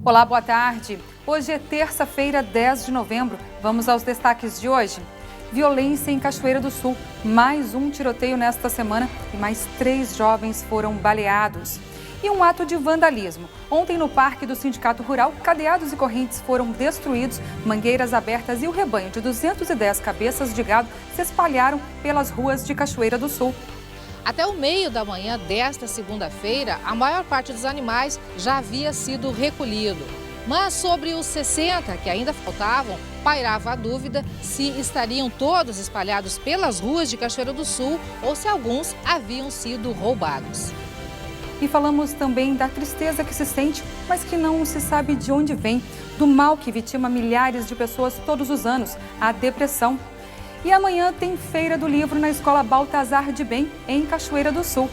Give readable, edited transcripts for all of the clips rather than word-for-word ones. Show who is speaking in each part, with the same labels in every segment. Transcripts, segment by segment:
Speaker 1: Olá, boa tarde. Hoje é terça-feira, 10 de novembro. Vamos aos destaques de hoje. Violência em Cachoeira do Sul. Mais um tiroteio nesta semana e mais 3 jovens foram baleados. E um ato de vandalismo. Ontem, no Parque do Sindicato Rural, cadeados e correntes foram destruídos, mangueiras abertas e o rebanho de 210 cabeças de gado se espalharam pelas ruas de Cachoeira do Sul.
Speaker 2: Até o meio da manhã desta segunda-feira, a maior parte dos animais já havia sido recolhido. Mas sobre os 60 que ainda faltavam, pairava a dúvida se estariam todos espalhados pelas ruas de Cachoeira do Sul ou se alguns haviam sido roubados.
Speaker 1: E falamos também da tristeza que se sente, mas que não se sabe de onde vem, do mal que vitima milhares de pessoas todos os anos, a depressão. E amanhã tem Feira do Livro na Escola Baltazar de Bem, em Cachoeira do Sul.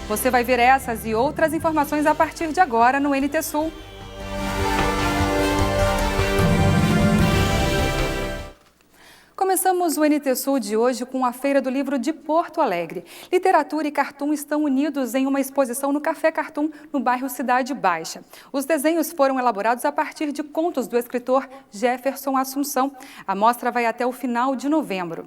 Speaker 1: Você vai ver essas e outras informações a partir de agora no NT Sul. Começamos o NT Sul de hoje com a Feira do Livro de Porto Alegre. Literatura e cartoon estão unidos em uma exposição no Café Cartoon, no bairro Cidade Baixa. Os desenhos foram elaborados a partir de contos do escritor Jefferson Assunção. A mostra vai até o final de novembro.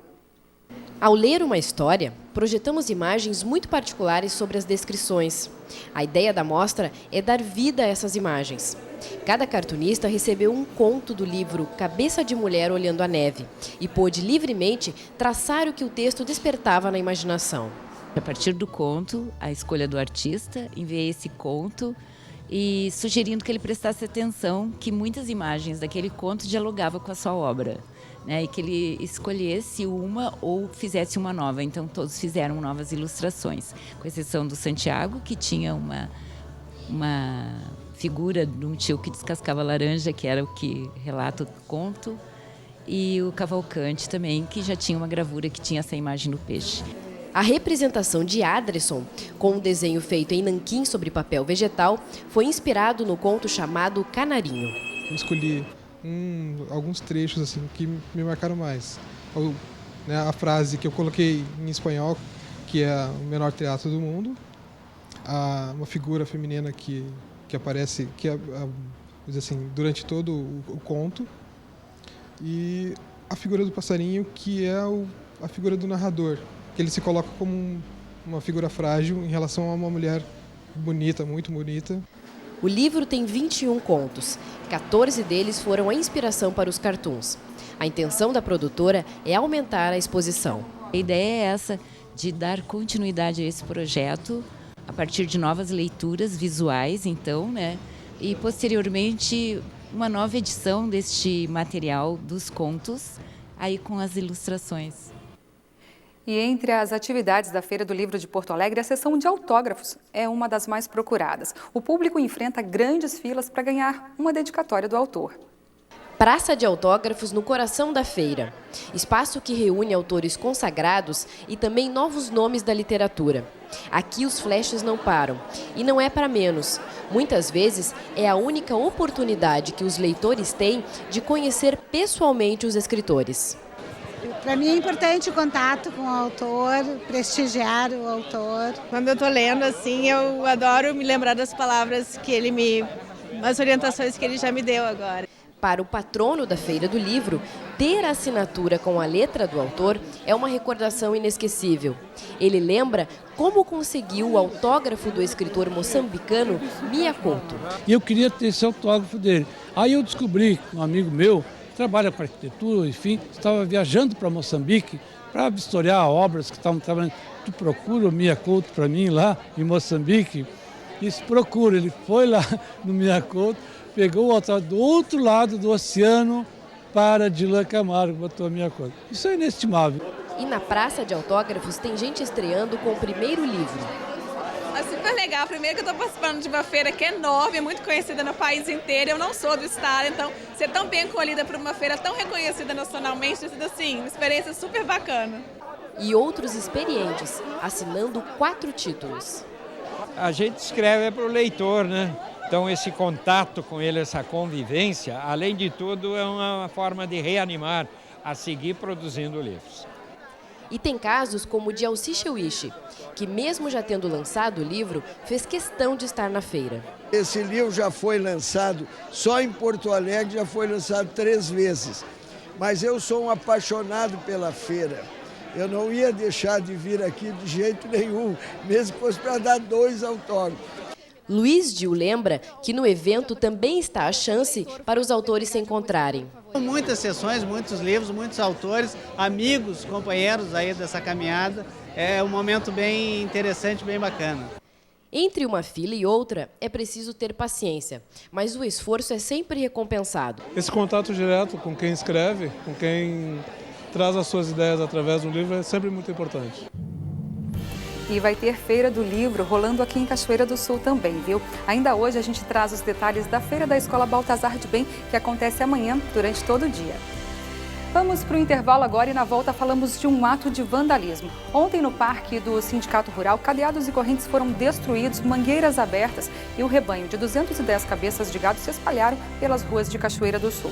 Speaker 3: Ao ler uma história, projetamos imagens muito particulares sobre as descrições. A ideia da mostra é dar vida a essas imagens. Cada cartunista recebeu um conto do livro Cabeça de Mulher Olhando a Neve e pôde livremente traçar o que o texto despertava na imaginação.
Speaker 4: A partir do conto, a escolha do artista, enviei esse conto e sugerindo que ele prestasse atenção que muitas imagens daquele conto dialogavam com a sua obra, né? E que ele escolhesse uma ou fizesse uma nova. Então todos fizeram novas ilustrações, com exceção do Santiago, que tinha uma figura de um tio que descascava laranja, que era o que relata o conto, e o Cavalcante também, que já tinha uma gravura que tinha essa imagem do peixe.
Speaker 3: A representação de Adresson, com um desenho feito em nanquim sobre papel vegetal, foi inspirado no conto chamado Canarinho.
Speaker 5: Eu escolhi alguns trechos assim que me marcaram mais. A frase que eu coloquei em espanhol, que é o menor teatro do mundo, uma figura feminina que aparece assim, durante todo o conto, e a figura do passarinho, que é a figura do narrador, que ele se coloca como uma figura frágil em relação a uma mulher bonita, muito bonita.
Speaker 3: O livro tem 21 contos. 14 deles foram a inspiração para os cartoons. A intenção da produtora é aumentar a exposição.
Speaker 4: A ideia é essa, de dar continuidade a esse projeto, a partir de novas leituras visuais, então, né? E posteriormente uma nova edição deste material dos contos, aí com as ilustrações.
Speaker 1: E entre as atividades da Feira do Livro de Porto Alegre, a sessão de autógrafos é uma das mais procuradas. O público enfrenta grandes filas para ganhar uma dedicatória do autor.
Speaker 3: Praça de autógrafos no coração da feira. Espaço que reúne autores consagrados e também novos nomes da literatura. Aqui os flashes não param. E não é para menos. Muitas vezes é a única oportunidade que os leitores têm de conhecer pessoalmente os escritores.
Speaker 6: Para mim é importante o contato com o autor, prestigiar o autor.
Speaker 7: Quando eu estou lendo assim, eu adoro me lembrar das palavras as orientações que ele já me deu agora.
Speaker 3: Para o patrono da Feira do Livro, ter a assinatura com a letra do autor é uma recordação inesquecível. Ele lembra como conseguiu o autógrafo do escritor moçambicano Mia Couto.
Speaker 8: E eu queria ter esse autógrafo dele. Aí eu descobri que um amigo meu trabalha com arquitetura, enfim, estava viajando para Moçambique para vistoriar obras que estavam trabalhando. Tu procura o Mia Couto para mim lá em Moçambique? Isso, procura. Ele foi lá no Mia Couto, pegou o autógrafo do outro lado do oceano para Dylan Camargo, botou a Mia Couto. Isso é inestimável.
Speaker 3: E na Praça de Autógrafos tem gente estreando com o primeiro livro.
Speaker 7: É super legal. Primeiro que eu estou participando de uma feira que é enorme, é muito conhecida no país inteiro. Eu não sou do estado, então ser tão bem acolhida por uma feira tão reconhecida nacionalmente tem sido assim, uma experiência super bacana.
Speaker 3: E outros experientes, assinando 4 títulos.
Speaker 9: A gente escreve para o leitor, né? Então esse contato com ele, essa convivência, além de tudo, é uma forma de reanimar a seguir produzindo livros.
Speaker 3: E tem casos como o de Alci Chewishi, que mesmo já tendo lançado o livro, fez questão de estar na feira.
Speaker 10: Esse livro já foi lançado, só em Porto Alegre já foi lançado 3 vezes. Mas eu sou um apaixonado pela feira. Eu não ia deixar de vir aqui de jeito nenhum, mesmo que fosse para dar 2 autógrafos.
Speaker 3: Luiz Dil lembra que no evento também está a chance para os autores se encontrarem.
Speaker 11: Muitas sessões, muitos livros, muitos autores, amigos, companheiros aí dessa caminhada. É um momento bem interessante, bem bacana.
Speaker 3: Entre uma fila e outra, é preciso ter paciência, mas o esforço é sempre recompensado.
Speaker 12: Esse contato direto com quem escreve, com quem traz as suas ideias através do livro é sempre muito importante.
Speaker 1: E vai ter Feira do Livro rolando aqui em Cachoeira do Sul também, viu? Ainda hoje a gente traz os detalhes da Feira da Escola Baltazar de Bem, que acontece amanhã durante todo o dia. Vamos para o intervalo agora e na volta falamos de um ato de vandalismo. Ontem no parque do Sindicato Rural, cadeados e correntes foram destruídos, mangueiras abertas e o rebanho de 210 cabeças de gado se espalharam pelas ruas de Cachoeira do Sul.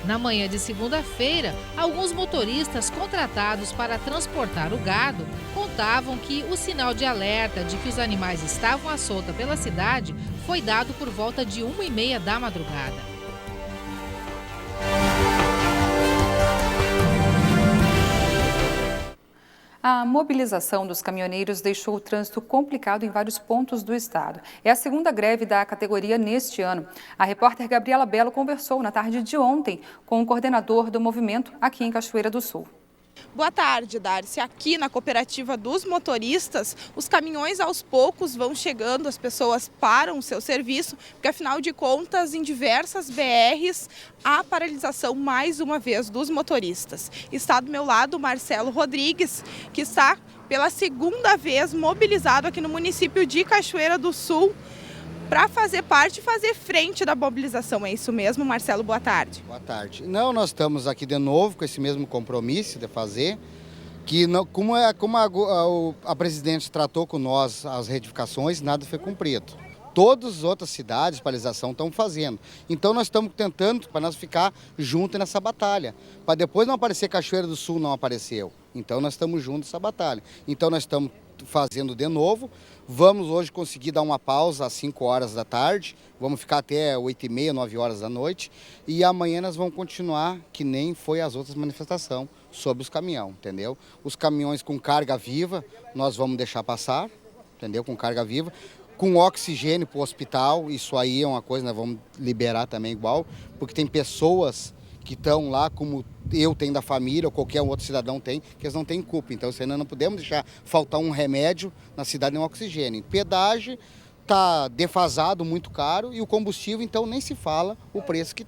Speaker 2: Na manhã de segunda-feira, alguns motoristas contratados para transportar o gado contavam que o sinal de alerta de que os animais estavam à solta pela cidade foi dado por volta de 1h30 da madrugada.
Speaker 1: A mobilização dos caminhoneiros deixou o trânsito complicado em vários pontos do estado. É a segunda greve da categoria neste ano. A repórter Gabriela Belo conversou na tarde de ontem com o coordenador do movimento aqui em Cachoeira do Sul.
Speaker 13: Boa tarde, Darcy. Aqui na cooperativa dos motoristas, os caminhões aos poucos vão chegando, as pessoas param o seu serviço, porque afinal de contas, em diversas BRs, há paralisação mais uma vez dos motoristas. Está do meu lado o Marcelo Rodrigues, que está pela segunda vez mobilizado aqui no município de Cachoeira do Sul, para fazer parte e fazer frente da mobilização. É isso mesmo, Marcelo? Boa tarde.
Speaker 14: Boa tarde. Não, nós estamos aqui de novo com esse mesmo compromisso de fazer, que não, como a presidente tratou com nós as retificações, nada foi cumprido. Todas as outras cidades, paralisação, estão fazendo. Então nós estamos tentando para nós ficar juntos nessa batalha. Para depois não aparecer Cachoeira do Sul, não apareceu. Então nós estamos juntos nessa batalha. Então nós estamos fazendo de novo. Vamos hoje conseguir dar uma pausa às 5 horas da tarde, vamos ficar até 8h30, 9 horas da noite e amanhã nós vamos continuar que nem foi as outras manifestações sobre os caminhões, entendeu? Os caminhões com carga viva nós vamos deixar passar, entendeu? Com carga viva, com oxigênio para o hospital, isso aí é uma coisa, nós vamos liberar também igual, porque tem pessoas que estão lá, como eu tenho da família, ou qualquer outro cidadão tem, que eles não têm culpa. Então, ainda não podemos deixar faltar um remédio na cidade, nem um oxigênio. Pedágio está defasado, muito caro, e o combustível, então, nem se fala o preço que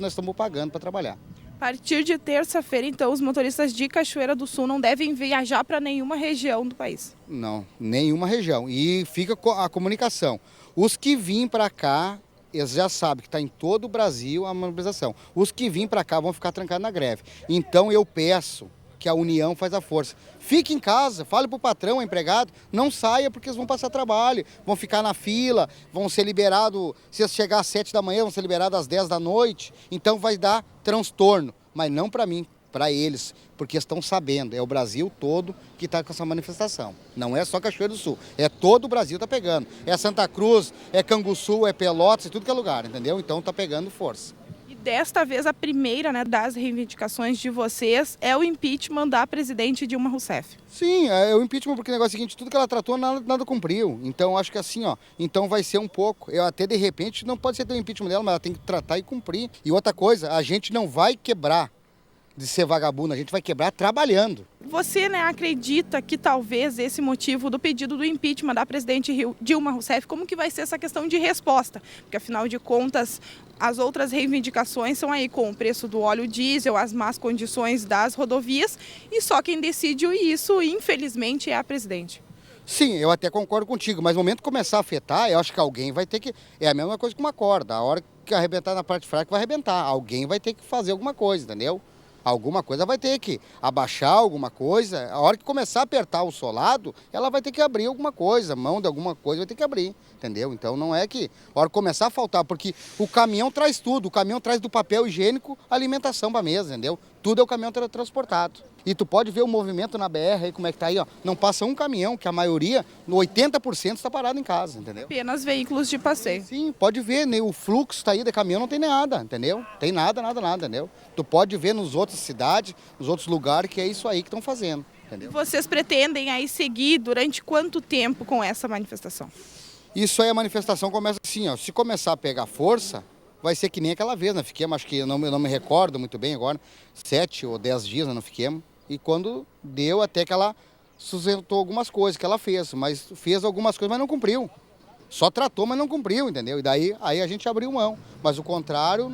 Speaker 14: nós estamos pagando para trabalhar.
Speaker 13: A partir de terça-feira, então, os motoristas de Cachoeira do Sul não devem viajar para nenhuma região do país?
Speaker 14: Não, nenhuma região. E fica a comunicação. Os que vêm para cá, eles já sabem que está em todo o Brasil a mobilização. Os que vêm para cá vão ficar trancados na greve. Então eu peço que a união faz a força. Fique em casa, fale para o patrão, empregado, não saia porque eles vão passar trabalho, vão ficar na fila, vão ser liberados, se eles chegar às 7 da manhã, vão ser liberados às 10 da noite. Então vai dar transtorno, mas não para mim, para eles, porque estão sabendo, é o Brasil todo que está com essa manifestação. Não é só Cachoeira do Sul, é todo o Brasil está pegando. É Santa Cruz, é Canguçu, é Pelotas, é tudo que é lugar, entendeu? Então está pegando força.
Speaker 13: E desta vez a primeira, né, das reivindicações de vocês é o impeachment da presidente Dilma Rousseff.
Speaker 14: Sim, é o impeachment porque o negócio é o seguinte, tudo que ela tratou nada cumpriu. Então acho que assim, ó, então vai ser um pouco. Eu até de repente não pode ser o impeachment dela, mas ela tem que tratar e cumprir. E outra coisa, a gente não vai quebrar de ser vagabundo, a gente vai quebrar trabalhando.
Speaker 13: Você, né, acredita que talvez esse motivo do pedido do impeachment da presidente Dilma Rousseff, como que vai ser essa questão de resposta? Porque afinal de contas, as outras reivindicações são aí com o preço do óleo diesel, as más condições das rodovias e só quem decide isso, infelizmente, é a presidente.
Speaker 14: Sim, eu até concordo contigo, mas no momento que começar a afetar, eu acho que alguém vai ter que... É a mesma coisa que uma corda, a hora que arrebentar na parte fraca vai arrebentar, alguém vai ter que fazer alguma coisa, entendeu? Alguma coisa vai ter que abaixar alguma coisa. A hora que começar a apertar o solado, ela vai ter que abrir alguma coisa, a mão de alguma coisa vai ter que abrir, entendeu? Então não é que a hora que começar a faltar, porque o caminhão traz tudo, o caminhão traz do papel higiênico a alimentação para a mesa, entendeu? tudo é o caminhão transportado. E tu pode ver o movimento na BR aí, como é que tá aí, ó. Não passa um caminhão, que a maioria, 80% está parado em casa, entendeu?
Speaker 13: Apenas veículos de passeio.
Speaker 14: Sim, pode ver, né? O fluxo tá aí de caminhão não tem nada, entendeu? Tem nada, entendeu? Tu pode ver nos outras cidades, nos outros lugares, que é isso aí que estão fazendo, entendeu?
Speaker 13: Vocês pretendem aí seguir durante quanto tempo com essa manifestação?
Speaker 14: Isso aí, a manifestação começa assim, ó. Se começar a pegar força, vai ser que nem aquela vez, né? Fiquemos, acho que eu não me recordo muito bem agora, 7 ou 10 dias, né? Não fiquemos. E quando deu, até que ela sustentou algumas coisas que ela fez, mas fez algumas coisas, mas não cumpriu. Só tratou, mas não cumpriu, entendeu? E daí aí a gente abriu mão. Mas o contrário,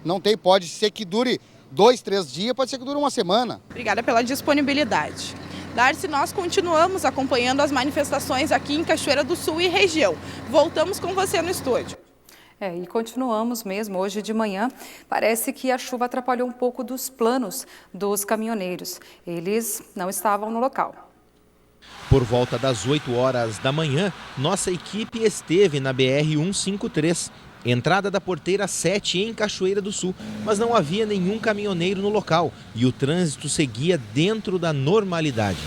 Speaker 14: não tem, pode ser que dure 2, 3 dias, pode ser que dure uma semana.
Speaker 13: Obrigada pela disponibilidade. Darcy, nós continuamos acompanhando as manifestações aqui em Cachoeira do Sul e região. Voltamos com você no estúdio.
Speaker 1: E continuamos mesmo. Hoje de manhã, parece que a chuva atrapalhou um pouco dos planos dos caminhoneiros. Eles não estavam no local.
Speaker 15: Por volta das 8 horas da manhã, nossa equipe esteve na BR-153, entrada da porteira 7 em Cachoeira do Sul, mas não havia nenhum caminhoneiro no local e o trânsito seguia dentro da normalidade.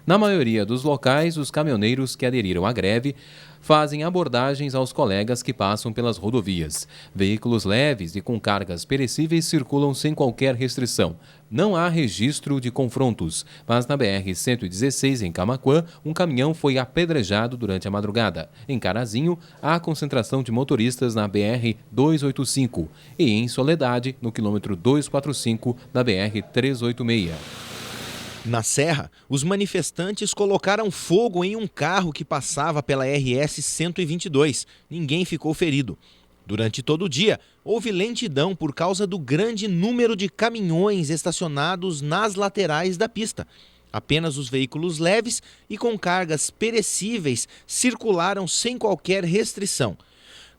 Speaker 16: Na maioria dos locais, os caminhoneiros que aderiram à greve fazem abordagens aos colegas que passam pelas rodovias. Veículos leves e com cargas perecíveis circulam sem qualquer restrição. Não há registro de confrontos, mas na BR-116, em Camaquã, um caminhão foi apedrejado durante a madrugada. Em Carazinho, há concentração de motoristas na BR-285 e em Soledade, no quilômetro 245 da BR-386.
Speaker 15: Na Serra, os manifestantes colocaram fogo em um carro que passava pela RS 122. Ninguém ficou ferido. Durante todo o dia, houve lentidão por causa do grande número de caminhões estacionados nas laterais da pista. Apenas os veículos leves e com cargas perecíveis circularam sem qualquer restrição.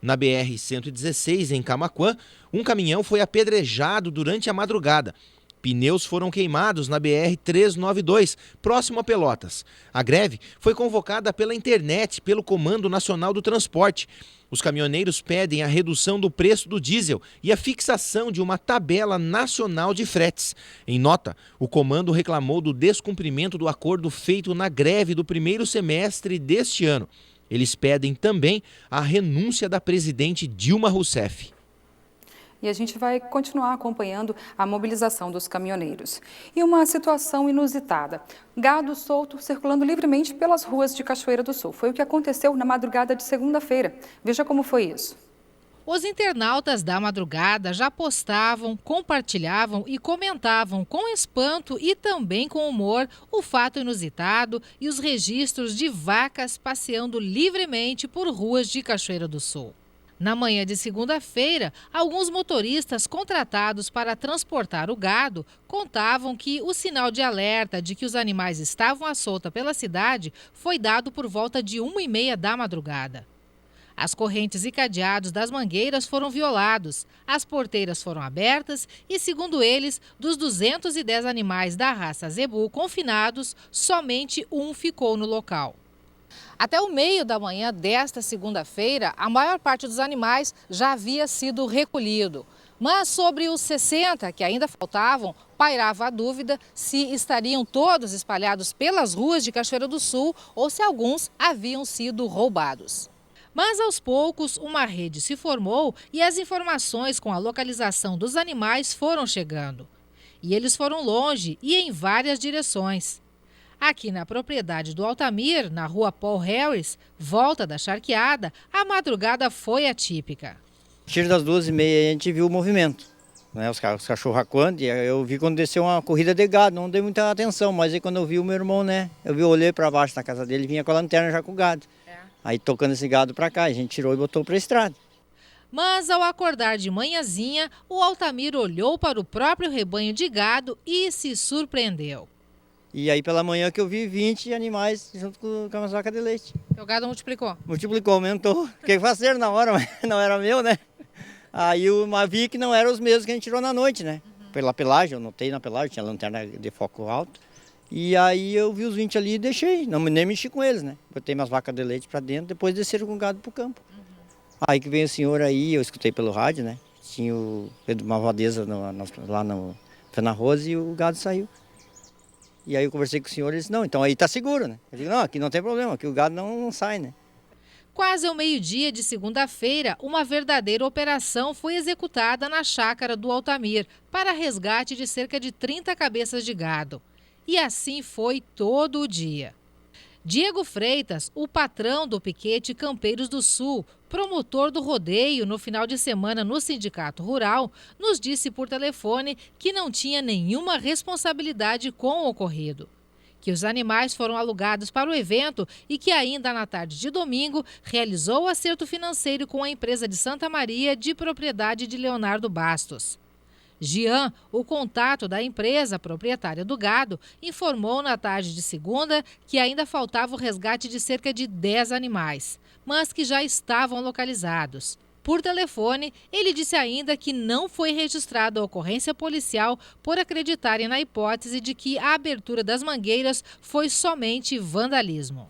Speaker 15: Na BR-116, em Camaquã, um caminhão foi apedrejado durante a madrugada. Pneus foram queimados na BR-392, próximo a Pelotas. A greve foi convocada pela internet pelo Comando Nacional do Transporte. Os caminhoneiros pedem a redução do preço do diesel e a fixação de uma tabela nacional de fretes. Em nota, o comando reclamou do descumprimento do acordo feito na greve do primeiro semestre deste ano. Eles pedem também a renúncia da presidente Dilma Rousseff.
Speaker 1: E a gente vai continuar acompanhando a mobilização dos caminhoneiros. E uma situação inusitada. Gado solto circulando livremente pelas ruas de Cachoeira do Sul. Foi o que aconteceu na madrugada de segunda-feira. Veja como foi isso.
Speaker 2: Os internautas da madrugada já postavam, compartilhavam e comentavam com espanto e também com humor o fato inusitado e os registros de vacas passeando livremente por ruas de Cachoeira do Sul. Na manhã de segunda-feira, alguns motoristas contratados para transportar o gado contavam que o sinal de alerta de que os animais estavam à solta pela cidade foi dado por volta de 1h30 da madrugada. As correntes e cadeados das mangueiras foram violados, as porteiras foram abertas e, segundo eles, dos 210 animais da raça zebu confinados, somente um ficou no local. Até o meio da manhã desta segunda-feira, a maior parte dos animais já havia sido recolhido. Mas sobre os 60 que ainda faltavam, pairava a dúvida se estariam todos espalhados pelas ruas de Cachoeira do Sul ou se alguns haviam sido roubados. Mas aos poucos, uma rede se formou e as informações com a localização dos animais foram chegando. E eles foram longe e em várias direções. Aqui na propriedade do Altamir, na rua Paul Harris, volta da Charqueada, a madrugada foi atípica.
Speaker 17: A partir das 12h30 a gente viu o movimento, né? Os cachorros racuando, e eu vi quando desceu uma corrida de gado, não dei muita atenção, mas aí quando eu vi o meu irmão, né? Eu olhei para baixo da casa dele, vinha com a lanterna já com o gado. Aí tocando esse gado para cá, a gente tirou e botou para a estrada.
Speaker 2: Mas ao acordar de manhãzinha, o Altamir olhou para o próprio rebanho de gado e se surpreendeu.
Speaker 17: E aí pela manhã que eu vi 20 animais junto com as vacas de leite.
Speaker 2: O gado multiplicou?
Speaker 17: Multiplicou, aumentou. Fiquei faceiro na hora, mas não era meu, né? Aí eu vi que não eram os mesmos que a gente tirou na noite, né? Pela pelagem, eu notei na pelagem, tinha lanterna de foco alto. E aí eu vi os 20 ali e deixei, nem mexi com eles, né? Botei minhas vacas de leite para dentro, depois desceram com o gado pro campo. Aí que vem o senhor aí, eu escutei pelo rádio, né? Tinha uma vadeza lá foi na Rose e o gado saiu. E aí eu conversei com o senhor e ele disse, não, então aí tá seguro, né? Eu digo, não, aqui não tem problema, aqui o gado não sai, né?
Speaker 2: Quase ao meio-dia de segunda-feira, uma verdadeira operação foi executada na chácara do Altamir para resgate de cerca de 30 cabeças de gado. E assim foi todo o dia. Diego Freitas, o patrão do piquete Campeiros do Sul, promotor do rodeio no final de semana no Sindicato Rural, nos disse por telefone que não tinha nenhuma responsabilidade com o ocorrido. Que os animais foram alugados para o evento e que ainda na tarde de domingo realizou o acerto financeiro com a empresa de Santa Maria de propriedade de Leonardo Bastos. Jean, o contato da empresa proprietária do gado, informou na tarde de segunda que ainda faltava o resgate de cerca de 10 animais, mas que já estavam localizados. Por telefone, ele disse ainda que não foi registrada a ocorrência policial por acreditarem na hipótese de que a abertura das mangueiras foi somente vandalismo.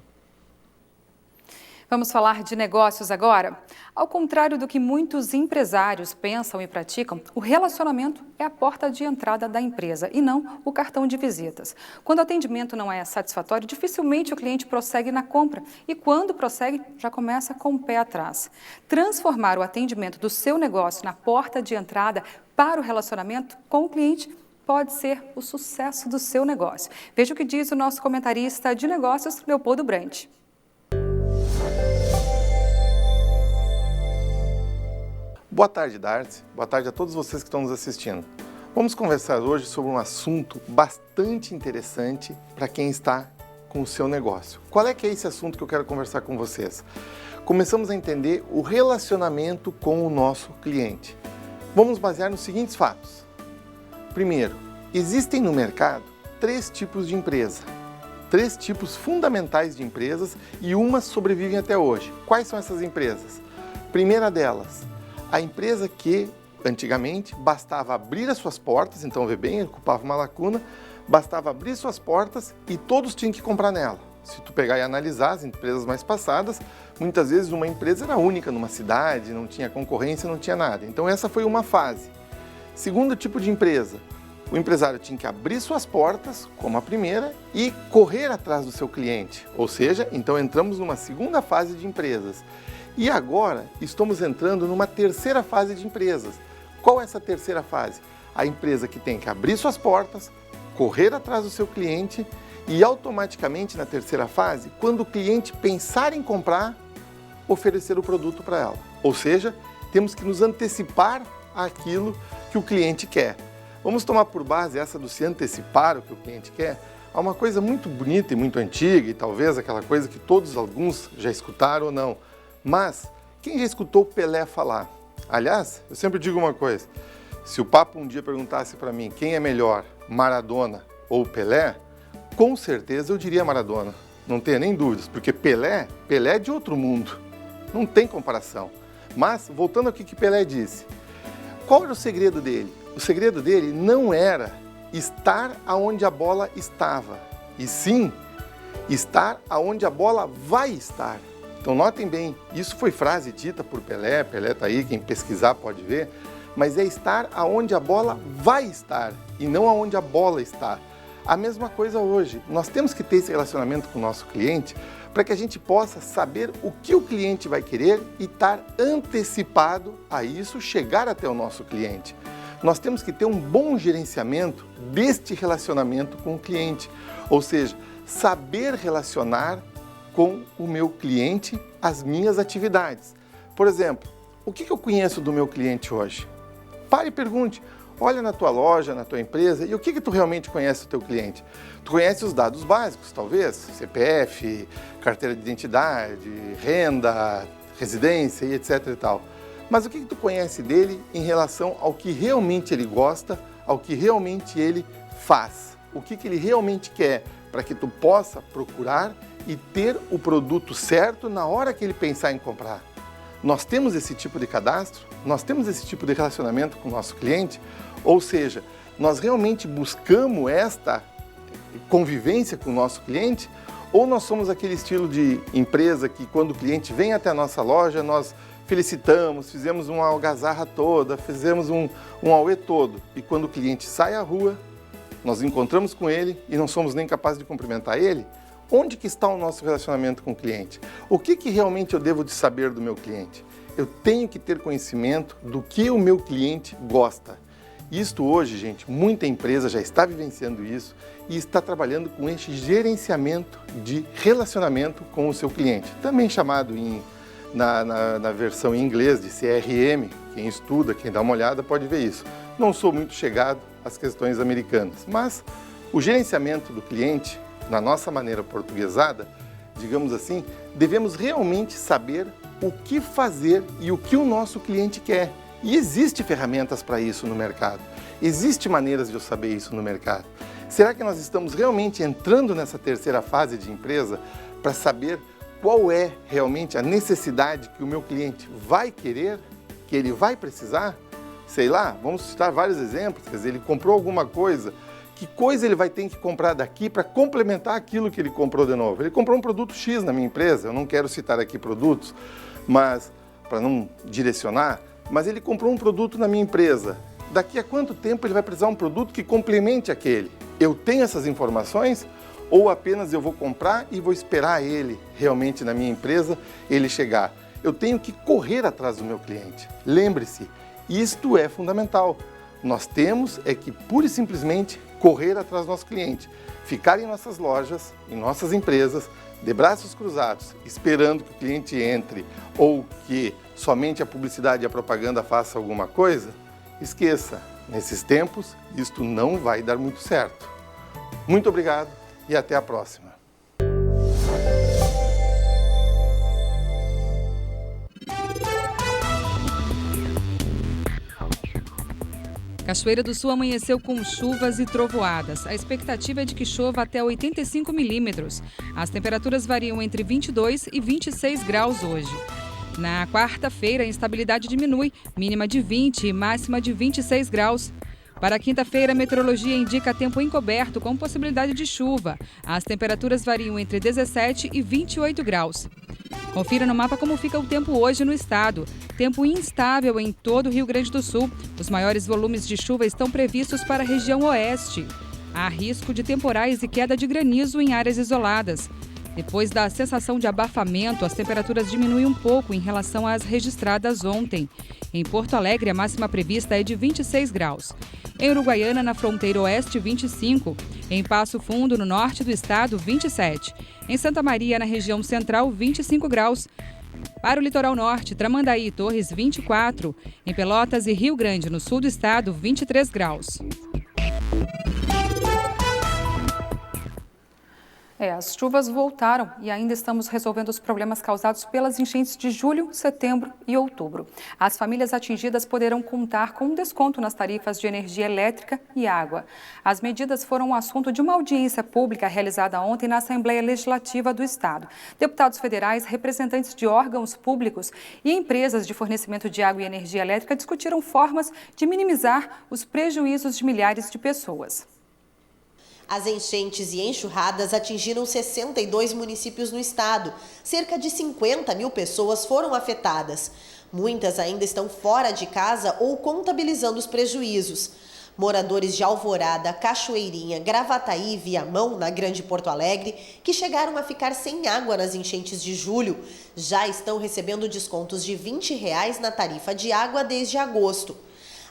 Speaker 1: Vamos falar de negócios agora? Ao contrário do que muitos empresários pensam e praticam, o relacionamento é a porta de entrada da empresa e não o cartão de visitas. Quando o atendimento não é satisfatório, dificilmente o cliente prossegue na compra e quando prossegue, já começa com o pé atrás. Transformar o atendimento do seu negócio na porta de entrada para o relacionamento com o cliente pode ser o sucesso do seu negócio. Veja o que diz o nosso comentarista de negócios, Leopoldo Brandt.
Speaker 18: Boa tarde, Darcy. Boa tarde a todos vocês que estão nos assistindo. Vamos conversar hoje sobre um assunto bastante interessante para quem está com o seu negócio. Qual é que é esse assunto que eu quero conversar com vocês? Começamos a entender o relacionamento com o nosso cliente. Vamos basear nos seguintes fatos. Primeiro, existem no mercado 3 tipos de empresa. 3 tipos fundamentais de empresas e umas sobrevivem até hoje. Quais são essas empresas? Primeira delas, a empresa que, antigamente, bastava abrir as suas portas, então vê bem, ocupava uma lacuna, bastava abrir suas portas e todos tinham que comprar nela. Se tu pegar e analisar as empresas mais passadas, muitas vezes uma empresa era única numa cidade, não tinha concorrência, não tinha nada. Então essa foi uma fase. Segundo tipo de empresa, o empresário tinha que abrir suas portas, como a primeira, e correr atrás do seu cliente. Ou seja, então entramos numa segunda fase de empresas. E agora estamos entrando numa terceira fase de empresas. Qual é essa terceira fase? A empresa que tem que abrir suas portas, correr atrás do seu cliente e automaticamente na terceira fase, quando o cliente pensar em comprar, oferecer o produto para ela. Ou seja, temos que nos antecipar àquilo que o cliente quer. Vamos tomar por base essa do se antecipar o que o cliente quer. Há uma coisa muito bonita e muito antiga e talvez aquela coisa que alguns já escutaram ou não. Mas, quem já escutou Pelé falar? Aliás, eu sempre digo uma coisa, se o Papa um dia perguntasse para mim quem é melhor, Maradona ou Pelé, com certeza eu diria Maradona, não tenha nem dúvidas, porque Pelé é de outro mundo, não tem comparação. Mas, voltando ao que Pelé disse, qual era o segredo dele? O segredo dele não era estar aonde a bola estava, e sim estar aonde a bola vai estar. Então notem bem, isso foi frase dita por Pelé está aí, quem pesquisar pode ver, mas é estar aonde a bola vai estar e não aonde a bola está. A mesma coisa hoje, nós temos que ter esse relacionamento com o nosso cliente para que a gente possa saber o que o cliente vai querer e estar antecipado a isso, chegar até o nosso cliente. Nós temos que ter um bom gerenciamento deste relacionamento com o cliente, ou seja, saber relacionar com o meu cliente as minhas atividades. Por exemplo, o que eu conheço do meu cliente hoje? Pare e pergunte, olha na tua loja, na tua empresa, e o que tu realmente conhece do teu cliente? Tu conhece os dados básicos, talvez, CPF, carteira de identidade, renda, residência e etc e tal. Mas o que tu conhece dele em relação ao que realmente ele gosta, ao que realmente ele faz? O que ele realmente quer para que tu possa procurar e ter o produto certo na hora que ele pensar em comprar. Nós temos esse tipo de cadastro, nós temos esse tipo de relacionamento com o nosso cliente, ou seja, nós realmente buscamos esta convivência com o nosso cliente, ou nós somos aquele estilo de empresa que quando o cliente vem até a nossa loja, nós felicitamos, fizemos uma algazarra toda, fizemos um auê todo. E quando o cliente sai à rua, nós encontramos com ele e não somos nem capazes de cumprimentar ele, onde que está o nosso relacionamento com o cliente? O que realmente eu devo de saber do meu cliente? Eu tenho que ter conhecimento do que o meu cliente gosta. Isto hoje, gente, muita empresa já está vivenciando isso e está trabalhando com este gerenciamento de relacionamento com o seu cliente, também chamado na versão em inglês de CRM. Quem estuda, quem dá uma olhada pode ver isso. Não sou muito chegado às questões americanas, mas o gerenciamento do cliente, na nossa maneira portuguesada, digamos assim, devemos realmente saber o que fazer e o que o nosso cliente quer. E existem ferramentas para isso no mercado. Existem maneiras de eu saber isso no mercado. Será que nós estamos realmente entrando nessa terceira fase de empresa para saber qual é realmente a necessidade que o meu cliente vai querer, que ele vai precisar? Sei lá, vamos citar vários exemplos. Quer dizer, ele comprou alguma coisa, que coisa ele vai ter que comprar daqui para complementar aquilo que ele comprou de novo? Ele comprou um produto X na minha empresa, eu não quero citar aqui produtos, mas para não direcionar, mas ele comprou um produto na minha empresa. Daqui a quanto tempo ele vai precisar de um produto que complemente aquele? Eu tenho essas informações ou apenas eu vou comprar e vou esperar ele realmente na minha empresa, ele chegar? Eu tenho que correr atrás do meu cliente. Lembre-se, isto é fundamental. Nós temos que pura e simplesmente correr atrás do nosso cliente, ficar em nossas lojas, em nossas empresas, de braços cruzados, esperando que o cliente entre ou que somente a publicidade e a propaganda façam alguma coisa. Esqueça, nesses tempos, isto não vai dar muito certo. Muito obrigado e até a próxima.
Speaker 1: Cachoeira do Sul amanheceu com chuvas e trovoadas. A expectativa é de que chova até 85 milímetros. As temperaturas variam entre 22 e 26 graus hoje. Na quarta-feira, a instabilidade diminui, mínima de 20 e máxima de 26 graus. Para a quinta-feira, a meteorologia indica tempo encoberto com possibilidade de chuva. As temperaturas variam entre 17 e 28 graus. Confira no mapa como fica o tempo hoje no estado. Tempo instável em todo o Rio Grande do Sul. Os maiores volumes de chuva estão previstos para a região oeste. Há risco de temporais e queda de granizo em áreas isoladas. Depois da sensação de abafamento, as temperaturas diminuem um pouco em relação às registradas ontem. Em Porto Alegre, a máxima prevista é de 26 graus. Em Uruguaiana, na fronteira oeste, 25. Em Passo Fundo, no norte do estado, 27. Em Santa Maria, na região central, 25 graus. Para o litoral norte, Tramandaí e Torres, 24. Em Pelotas e Rio Grande, no sul do estado, 23 graus. As chuvas voltaram e ainda estamos resolvendo os problemas causados pelas enchentes de julho, setembro e outubro. As famílias atingidas poderão contar com um desconto nas tarifas de energia elétrica e água. As medidas foram um assunto de uma audiência pública realizada ontem na Assembleia Legislativa do Estado. Deputados federais, representantes de órgãos públicos e empresas de fornecimento de água e energia elétrica discutiram formas de minimizar os prejuízos de milhares de pessoas.
Speaker 19: As enchentes e enxurradas atingiram 62 municípios no estado. Cerca de 50 mil pessoas foram afetadas. Muitas ainda estão fora de casa ou contabilizando os prejuízos. Moradores de Alvorada, Cachoeirinha, Gravataí e Viamão, na Grande Porto Alegre, que chegaram a ficar sem água nas enchentes de julho, já estão recebendo descontos de R$20 na tarifa de água desde agosto.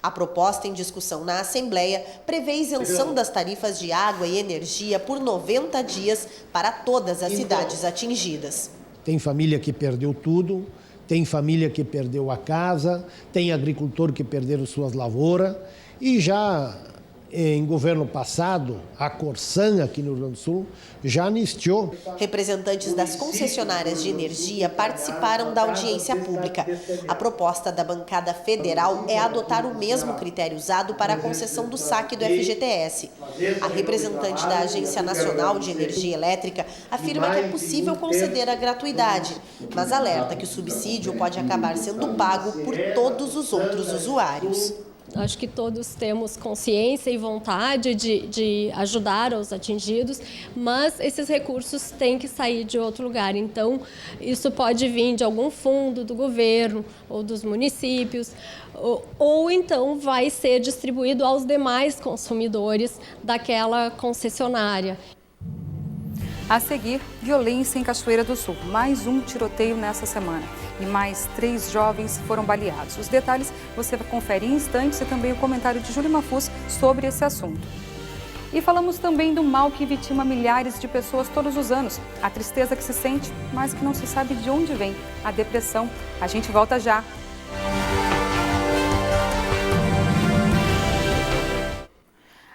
Speaker 19: A proposta em discussão na Assembleia prevê isenção das tarifas de água e energia por 90 dias para todas as cidades atingidas.
Speaker 20: Tem família que perdeu tudo, tem família que perdeu a casa, tem agricultor que perderam suas lavouras e já em governo passado, a Corsan aqui no Rio Grande do Sul já anistiou.
Speaker 19: Representantes das concessionárias de energia participaram da audiência pública. A proposta da bancada federal é adotar o mesmo critério usado para a concessão do saque do FGTS. A representante da Agência Nacional de Energia Elétrica afirma que é possível conceder a gratuidade, mas alerta que o subsídio pode acabar sendo pago por todos os outros usuários.
Speaker 21: Acho que todos temos consciência e vontade de ajudar os atingidos, mas esses recursos têm que sair de outro lugar. Então, isso pode vir de algum fundo do governo ou dos municípios, ou então vai ser distribuído aos demais consumidores daquela concessionária.
Speaker 1: A seguir, violência em Cachoeira do Sul. Mais um tiroteio nessa semana. E mais 3 jovens foram baleados. Os detalhes você confere em instantes e também o comentário de Júlia Mafuz sobre esse assunto. E falamos também do mal que vitima milhares de pessoas todos os anos. A tristeza que se sente, mas que não se sabe de onde vem. A depressão. A gente volta já.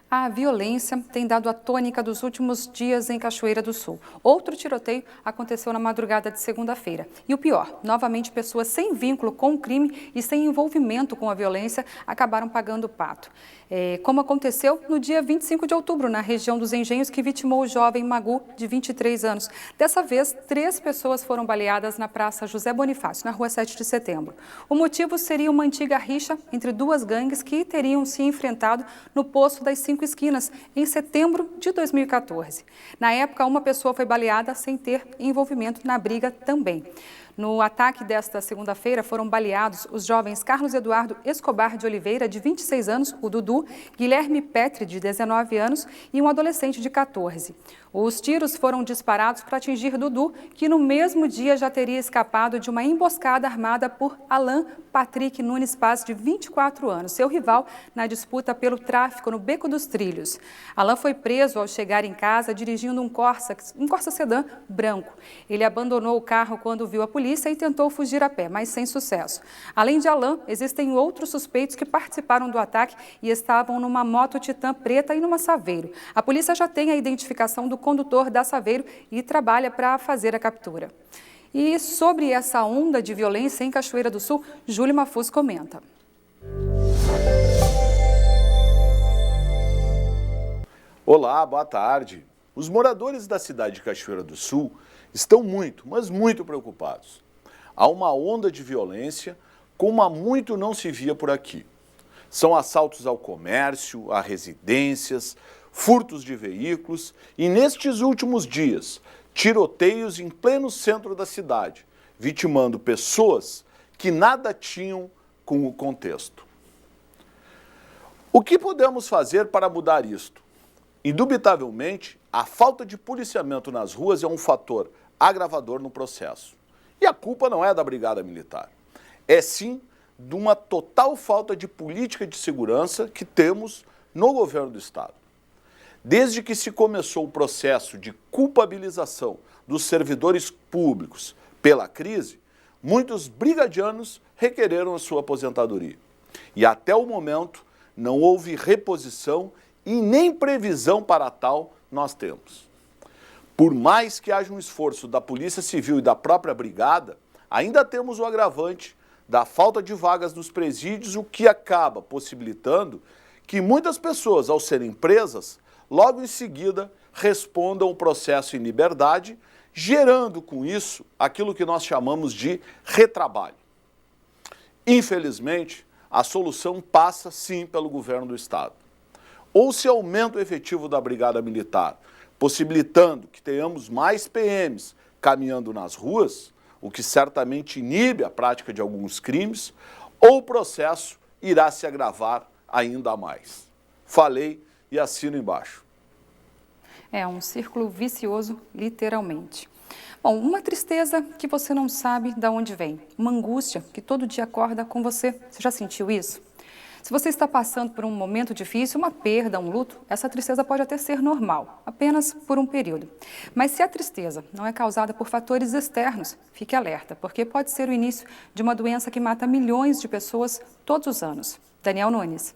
Speaker 1: A violência tem dado a tônica dos últimos dias em Cachoeira do Sul. Outro tiroteio aconteceu na madrugada de segunda-feira. E o pior, novamente pessoas sem vínculo com o crime e sem envolvimento com a violência acabaram pagando o pato. Como aconteceu no dia 25 de outubro, na região dos Engenhos, que vitimou o jovem Magu, de 23 anos. Dessa vez, 3 pessoas foram baleadas na Praça José Bonifácio, na rua 7 de setembro. O motivo seria uma antiga rixa entre 2 gangues que teriam se enfrentado no Poço das 5 Esquinas, em setembro de 2014. Na época, uma pessoa foi baleada sem ter envolvimento na briga também. No ataque desta segunda-feira foram baleados os jovens Carlos Eduardo Escobar de Oliveira, de 26 anos, o Dudu, Guilherme Petri, de 19 anos e um adolescente de 14. Os tiros foram disparados para atingir Dudu, que no mesmo dia já teria escapado de uma emboscada armada por Alan Patrick Nunes Paz, de 24 anos, seu rival na disputa pelo tráfico no Beco dos Trilhos. Alan foi preso ao chegar em casa dirigindo um Corsa sedã branco. Ele abandonou o carro quando viu a polícia e tentou fugir a pé, mas sem sucesso. Além de Alan, existem outros suspeitos que participaram do ataque e estavam numa moto Titan preta e numa Saveiro. A polícia já tem a identificação do condutor da Saveiro e trabalha para fazer a captura. E sobre essa onda de violência em Cachoeira do Sul, Júlia Mafuz comenta.
Speaker 22: Olá, boa tarde. Os moradores da cidade de Cachoeira do Sul estão muito, mas muito preocupados. Há uma onda de violência como há muito não se via por aqui. São assaltos ao comércio, a residências, furtos de veículos e, nestes últimos dias, tiroteios em pleno centro da cidade, vitimando pessoas que nada tinham com o contexto. O que podemos fazer para mudar isto? Indubitavelmente, a falta de policiamento nas ruas é um fator agravador no processo. E a culpa não é da Brigada Militar. É sim de uma total falta de política de segurança que temos no governo do Estado. Desde que se começou o processo de culpabilização dos servidores públicos pela crise, muitos brigadianos requereram a sua aposentadoria. E até o momento não houve reposição e nem previsão para tal nós temos. Por mais que haja um esforço da Polícia Civil e da própria Brigada, ainda temos o agravante da falta de vagas nos presídios, o que acaba possibilitando que muitas pessoas, ao serem presas, logo em seguida respondam o processo em liberdade, gerando com isso aquilo que nós chamamos de retrabalho. Infelizmente, a solução passa sim pelo governo do Estado. Ou se aumenta o efetivo da Brigada Militar, possibilitando que tenhamos mais PMs caminhando nas ruas, o que certamente inibe a prática de alguns crimes, ou o processo irá se agravar ainda mais. Falei e assino embaixo.
Speaker 1: É um círculo vicioso, literalmente. Bom, uma tristeza que você não sabe de onde vem. Uma angústia que todo dia acorda com você. Você já sentiu isso? Se você está passando por um momento difícil, uma perda, um luto, essa tristeza pode até ser normal, apenas por um período. Mas se a tristeza não é causada por fatores externos, fique alerta, porque pode ser o início de uma doença que mata milhões de pessoas todos os anos. Daniel Nunes.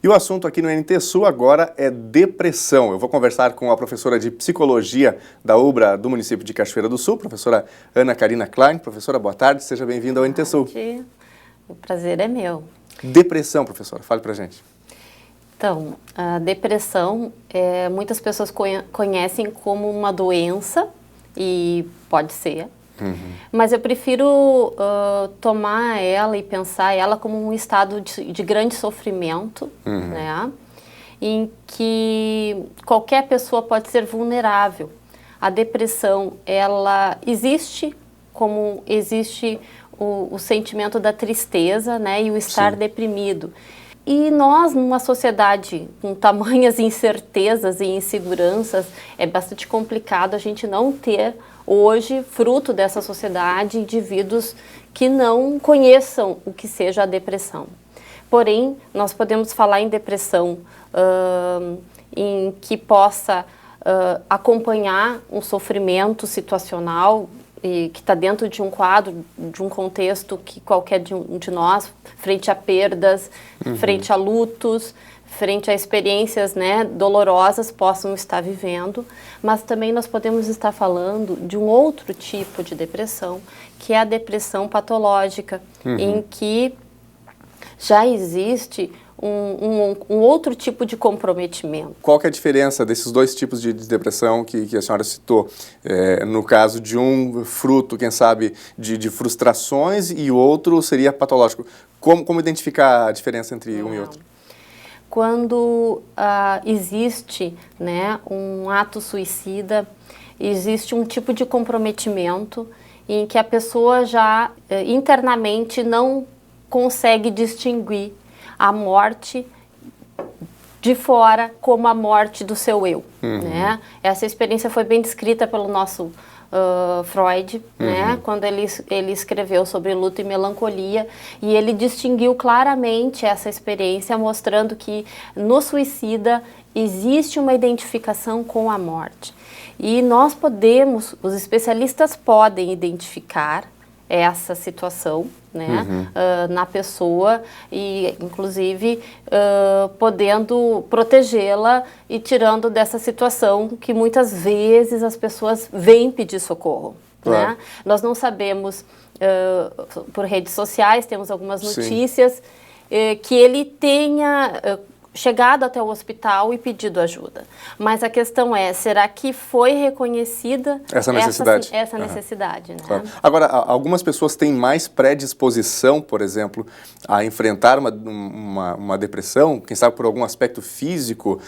Speaker 23: E o assunto aqui no NT Sul agora é depressão. Eu vou conversar com a professora de Psicologia da UBRA do município de Cachoeira do Sul, professora Ana Karina Klein. Professora, boa tarde, seja bem-vinda ao NT Sul.
Speaker 24: O prazer é meu.
Speaker 23: Depressão, professora, fale pra gente.
Speaker 24: Então, a depressão, muitas pessoas conhecem como uma doença, e pode ser, Mas eu prefiro tomar ela e pensar ela como um estado de grande sofrimento, né? Em que qualquer pessoa pode ser vulnerável. A depressão, ela existe como existe o sentimento da tristeza, né? E o estar deprimido. E nós, numa sociedade com tamanhas incertezas e inseguranças, é bastante complicado a gente não ter hoje, fruto dessa sociedade, indivíduos que não conheçam o que seja a depressão. Porém, nós podemos falar em depressão em que possa acompanhar um sofrimento situacional e que está dentro de um quadro, de um contexto que qualquer de nós, frente a perdas, frente a lutos, frente a experiências, né, dolorosas, possam estar vivendo, mas também nós podemos estar falando de um outro tipo de depressão, que é a depressão patológica, em que já existe um outro tipo de comprometimento.
Speaker 23: Qual que é a diferença desses dois tipos de depressão que a senhora citou? No caso de um fruto, quem sabe, de frustrações e o outro seria patológico. Como identificar a diferença entre um e outro?
Speaker 24: Quando existe, né, um ato suicida, existe um tipo de comprometimento em que a pessoa já internamente não consegue distinguir a morte de fora como a morte do seu eu, né? Essa experiência foi bem descrita pelo nosso Freud, né? Quando ele escreveu sobre luto e melancolia, e ele distinguiu claramente essa experiência, mostrando que no suicida existe uma identificação com a morte. E nós podemos, os especialistas podem identificar essa situação, né, na pessoa e, inclusive, podendo protegê-la e tirando dessa situação que muitas vezes as pessoas vêm pedir socorro. Né? Nós não sabemos, por redes sociais, temos algumas notícias que ele tenha chegado até o hospital e pedido ajuda. Mas a questão é, será que foi reconhecida
Speaker 23: essa necessidade?
Speaker 24: Essa necessidade, né?
Speaker 23: Claro. Agora, algumas pessoas têm mais predisposição, por exemplo, a enfrentar uma depressão, quem sabe por algum aspecto físico,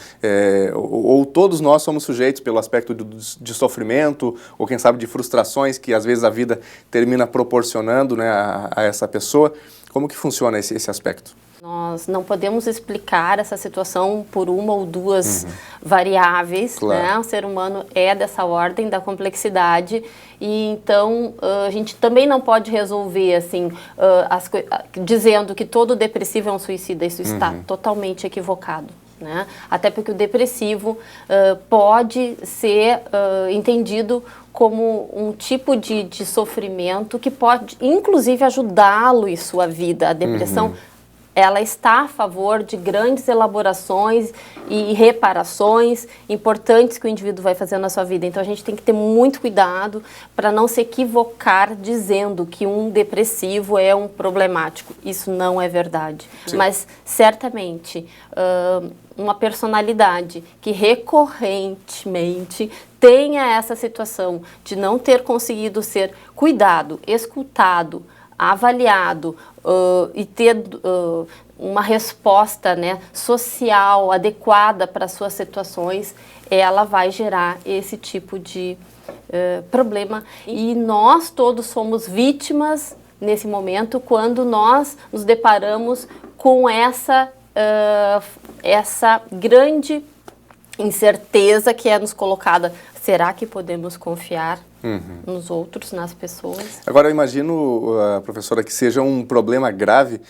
Speaker 23: ou todos nós somos sujeitos pelo aspecto de sofrimento, ou quem sabe de frustrações que às vezes a vida termina proporcionando, né, a essa pessoa. Como que funciona esse aspecto?
Speaker 24: Nós não podemos explicar essa situação por uma ou duas variáveis, né? O ser humano é dessa ordem da complexidade e então a gente também não pode resolver assim, dizendo que todo depressivo é um suicida. Isso está totalmente equivocado. Né? Até porque o depressivo pode ser entendido como um tipo de sofrimento que pode, inclusive, ajudá-lo em sua vida. A depressão, ela está a favor de grandes elaborações e reparações importantes que o indivíduo vai fazer na sua vida. Então, a gente tem que ter muito cuidado para não se equivocar dizendo que um depressivo é um problemático. Isso não é verdade. Sim. Mas, certamente, uma personalidade que recorrentemente tenha essa situação de não ter conseguido ser cuidado, escutado, avaliado e ter uma resposta, né, social adequada para as suas situações, ela vai gerar esse tipo de problema. E nós todos somos vítimas nesse momento quando nós nos deparamos com essa grande incerteza que é nos colocada. Será que podemos confiar nos outros, nas pessoas? Agora,
Speaker 23: eu imagino, professora, que seja um problema grave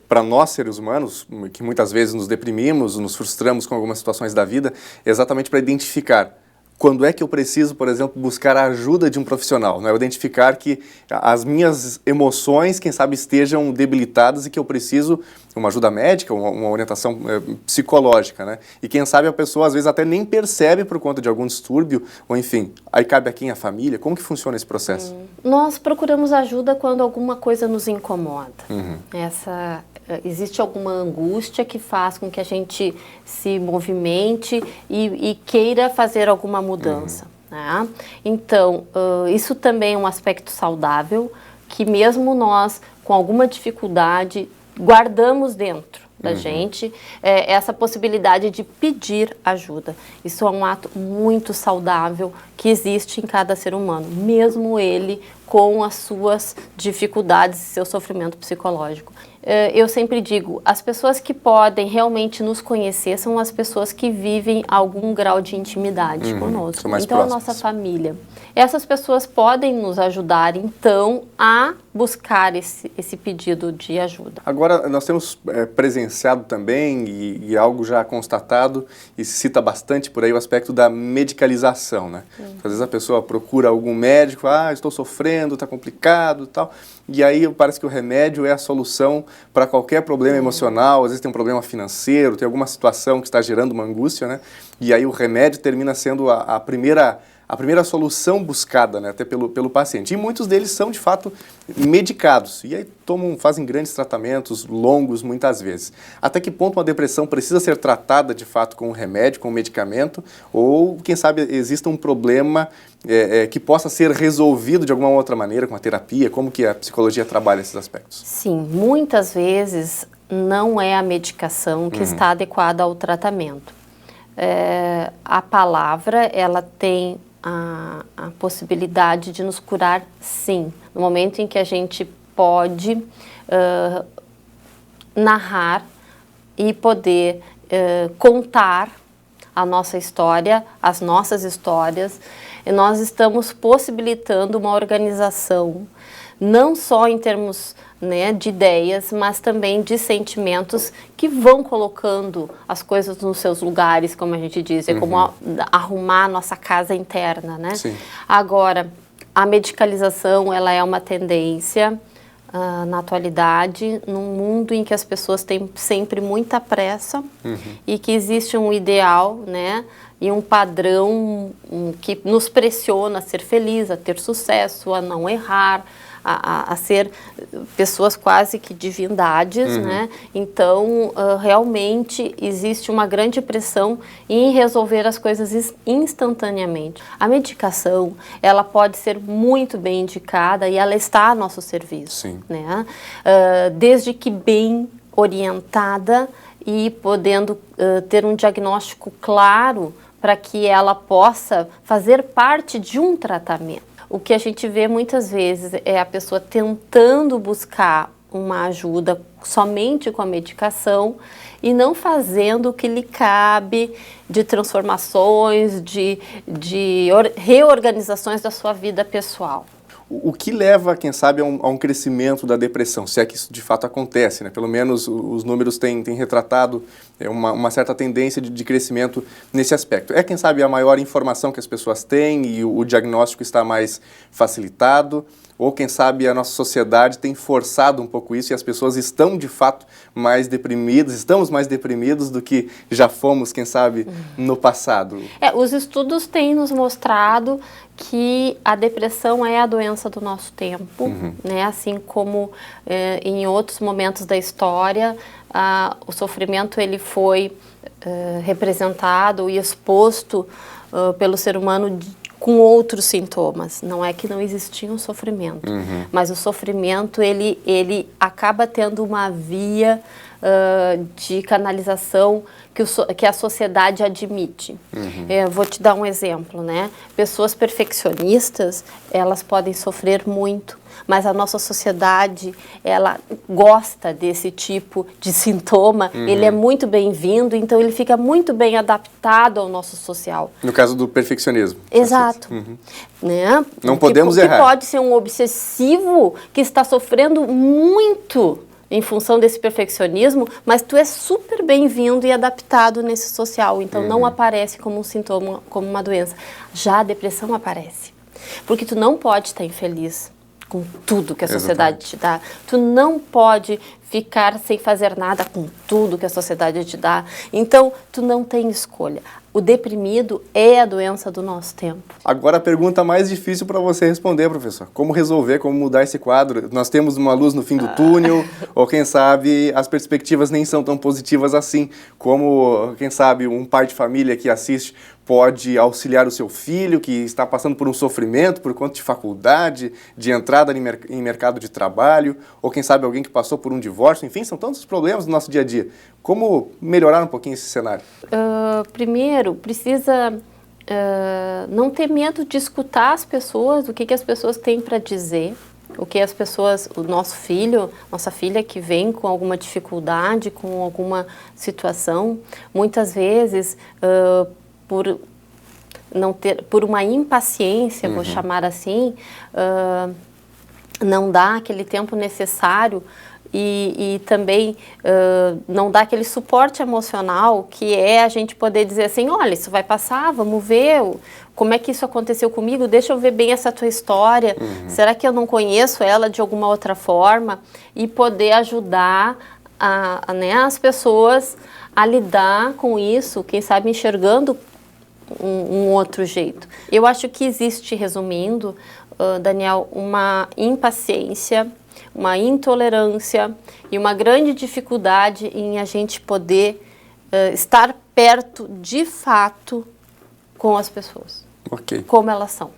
Speaker 23: para nós, seres humanos, que muitas vezes nos deprimimos, nos frustramos com algumas situações da vida, exatamente para identificar quando é que eu preciso, por exemplo, buscar a ajuda de um profissional, né? Eu identificar que as minhas emoções, quem sabe, estejam debilitadas e que eu preciso uma ajuda médica, uma orientação psicológica, né? E quem sabe a pessoa às vezes até nem percebe por conta de algum distúrbio, ou enfim, aí cabe a quem? A família? Como que funciona esse processo?
Speaker 24: Nós procuramos ajuda quando alguma coisa nos incomoda. Existe alguma angústia que faz com que a gente se movimente e queira fazer alguma mudança. né? Então, isso também é um aspecto saudável, que mesmo nós, com alguma dificuldade, guardamos dentro da gente essa possibilidade de pedir ajuda. Isso é um ato muito saudável que existe em cada ser humano, mesmo ele com as suas dificuldades e seu sofrimento psicológico. Eu sempre digo, as pessoas que podem realmente nos conhecer são as pessoas que vivem algum grau de intimidade conosco. Então, a nossa família. Essas pessoas podem nos ajudar, então, a buscar esse pedido de ajuda.
Speaker 23: Agora, nós temos presenciado também, e algo já constatado, e se cita bastante por aí, o aspecto da medicalização, né? Às vezes a pessoa procura algum médico, estou sofrendo, está complicado e tal, e aí parece que o remédio é a solução para qualquer problema emocional, às vezes tem um problema financeiro, tem alguma situação que está gerando uma angústia, né? E aí o remédio termina sendo a primeira solução buscada, né, até pelo paciente. E muitos deles são, de fato, medicados. E aí fazem grandes tratamentos, longos, muitas vezes. Até que ponto uma depressão precisa ser tratada, de fato, com um remédio, com um medicamento? Ou, quem sabe, exista um problema que possa ser resolvido de alguma outra maneira, com a terapia? Como que a psicologia trabalha esses aspectos?
Speaker 24: Sim, muitas vezes não é a medicação que está adequada ao tratamento. A palavra, ela tem a possibilidade de nos curar, sim. No momento em que a gente pode narrar e poder contar a nossa história, as nossas histórias, e nós estamos possibilitando uma organização, não só em termos, né, de ideias, mas também de sentimentos que vão colocando as coisas nos seus lugares, como a gente diz, é como arrumar a nossa casa interna, né? Sim. Agora, a medicalização, ela é uma tendência na atualidade, num mundo em que as pessoas têm sempre muita pressa e que existe um ideal, né, e um padrão que nos pressiona a ser feliz, a ter sucesso, a não errar, a ser pessoas quase que divindades, né? Então, realmente existe uma grande pressão em resolver as coisas instantaneamente. A medicação, ela pode ser muito bem indicada e ela está a nosso serviço, né? Desde que bem orientada e podendo ter um diagnóstico claro para que ela possa fazer parte de um tratamento. O que a gente vê muitas vezes é a pessoa tentando buscar uma ajuda somente com a medicação e não fazendo o que lhe cabe de transformações, de reorganizações da sua vida pessoal.
Speaker 23: O que leva, quem sabe, a um crescimento da depressão, se é que isso de fato acontece, né? Pelo menos os números têm retratado uma certa tendência de crescimento nesse aspecto. É, quem sabe, a maior informação que as pessoas têm e o diagnóstico está mais facilitado, ou quem sabe a nossa sociedade tem forçado um pouco isso e as pessoas estão de fato mais deprimidas, estamos mais deprimidos do que já fomos, quem sabe, no passado.
Speaker 24: Os estudos têm nos mostrado que a depressão é a doença do nosso tempo, né? Assim como em outros momentos da história, o sofrimento ele foi representado e exposto pelo ser humano com outros sintomas. Não é que não existia um sofrimento, mas o sofrimento ele acaba tendo uma via de canalização que a sociedade admite. Vou te dar um exemplo, né? Pessoas perfeccionistas, elas podem sofrer muito, mas a nossa sociedade, ela gosta desse tipo de sintoma, ele é muito bem-vindo, então ele fica muito bem adaptado ao nosso social.
Speaker 23: No caso do perfeccionismo.
Speaker 24: Exato. Né?
Speaker 23: Não podemos errar.
Speaker 24: Porque pode ser um obsessivo que está sofrendo muito em função desse perfeccionismo, mas tu é super bem-vindo e adaptado nesse social, então não aparece como um sintoma, como uma doença. Já a depressão aparece, porque tu não pode estar infeliz com tudo que a sociedade te dá. Tu não pode ficar sem fazer nada com tudo que a sociedade te dá. Então, tu não tem escolha. O deprimido é a doença do nosso tempo.
Speaker 23: Agora a pergunta mais difícil para você responder, professor. Como resolver, como mudar esse quadro? Nós temos uma luz no fim do túnel, ou quem sabe as perspectivas nem são tão positivas assim. Como, quem sabe, um pai de família que assiste pode auxiliar o seu filho que está passando por um sofrimento por conta de faculdade, de entrada em mercado de trabalho, ou quem sabe alguém que passou por um divórcio. Enfim, são tantos problemas no nosso dia a dia. Como melhorar um pouquinho esse cenário?
Speaker 24: Primeiro, precisa não ter medo de escutar as pessoas, o que as pessoas têm para dizer, o que as pessoas, o nosso filho, nossa filha que vem com alguma dificuldade, com alguma situação, muitas vezes por uma impaciência, vou chamar assim, não dá aquele tempo necessário e também não dá aquele suporte emocional que é a gente poder dizer assim, olha, isso vai passar, vamos ver como é que isso aconteceu comigo, deixa eu ver bem essa tua história, será que eu não conheço ela de alguma outra forma? E poder ajudar as pessoas a lidar com isso, quem sabe enxergando um outro jeito. Eu acho que existe, resumindo, Daniel, uma impaciência, uma intolerância e uma grande dificuldade em a gente poder estar perto, de fato, com as pessoas, como elas são.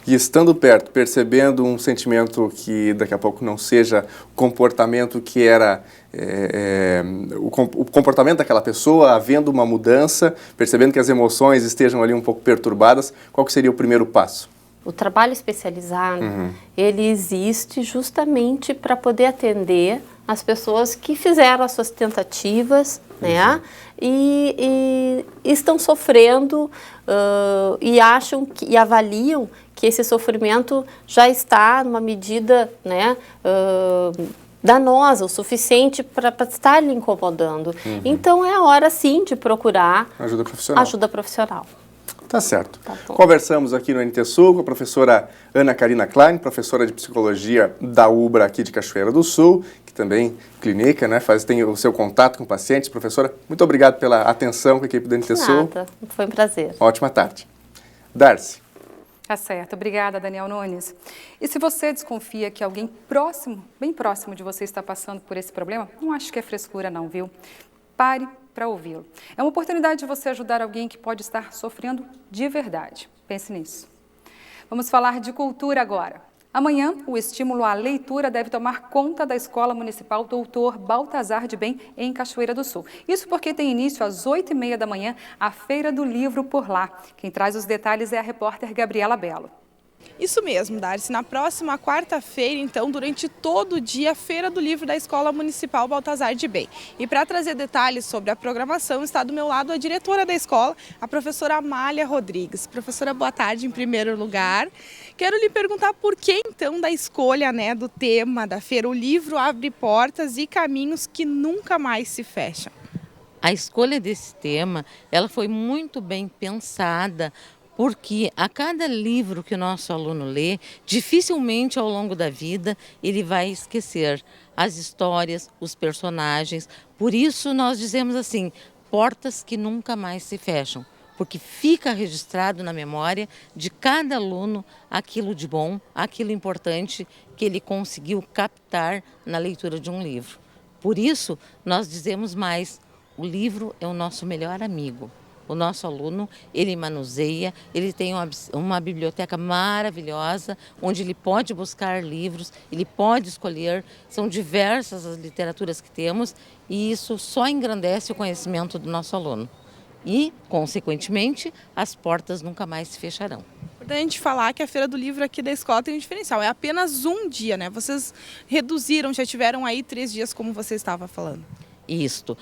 Speaker 23: E estando perto, percebendo um sentimento que daqui a pouco não seja o comportamento que era o comportamento daquela pessoa, havendo uma mudança, percebendo que as emoções estejam ali um pouco perturbadas, qual que seria o primeiro passo?
Speaker 24: O trabalho especializado, ele existe justamente para poder atender as pessoas que fizeram as suas tentativas, né? E estão sofrendo e acham e avaliam que esse sofrimento já está numa medida, né, danosa, o suficiente para estar lhe incomodando. Então é a hora sim de procurar ajuda profissional.
Speaker 23: Tá certo. Conversamos aqui no NT Sul com a professora Ana Karina Klein, professora de Psicologia da UBRA aqui de Cachoeira do Sul, que também clinica, né, tem o seu contato com pacientes. Professora, muito obrigado pela atenção com a equipe do NT Sul.
Speaker 24: Nada, foi um prazer.
Speaker 23: Ótima tarde. Darcy.
Speaker 1: Tá certo. Obrigada, Daniel Nunes. E se você desconfia que alguém próximo, bem próximo de você está passando por esse problema, não acho que é frescura não, viu? Pare para ouvi-lo. É uma oportunidade de você ajudar alguém que pode estar sofrendo de verdade. Pense nisso. Vamos falar de cultura agora. Amanhã, o estímulo à leitura deve tomar conta da Escola Municipal Doutor Baltazar de Bem, em Cachoeira do Sul. Isso porque tem início às 8h30 da manhã a Feira do Livro por lá. Quem traz os detalhes é a repórter Gabriela Belo.
Speaker 13: Isso mesmo, Darcy. Na próxima quarta-feira, então, durante todo o dia, a Feira do Livro da Escola Municipal Baltazar de Bem. E para trazer detalhes sobre a programação, está do meu lado a diretora da escola, a professora Amália Rodrigues. Professora, boa tarde em primeiro lugar. Quero lhe perguntar por que, então, da escolha, né, do tema da feira. O livro abre portas e caminhos que nunca mais se fecham.
Speaker 4: A escolha desse tema, ela foi muito bem pensada, porque a cada livro que o nosso aluno lê, dificilmente ao longo da vida ele vai esquecer as histórias, os personagens. Por isso nós dizemos assim, portas que nunca mais se fecham, porque fica registrado na memória de cada aluno aquilo de bom, aquilo importante que ele conseguiu captar na leitura de um livro. Por isso nós dizemos mais, o livro é o nosso melhor amigo. O nosso aluno, ele manuseia, ele tem uma biblioteca maravilhosa, onde ele pode buscar livros, ele pode escolher, são diversas as literaturas que temos, e isso só engrandece o conhecimento do nosso aluno. E, consequentemente, as portas nunca mais se fecharão.
Speaker 13: Importante falar que a Feira do Livro aqui da escola tem um diferencial, é apenas um dia, né? Vocês reduziram, já tiveram aí 3 dias, como você estava falando.
Speaker 4: Isto.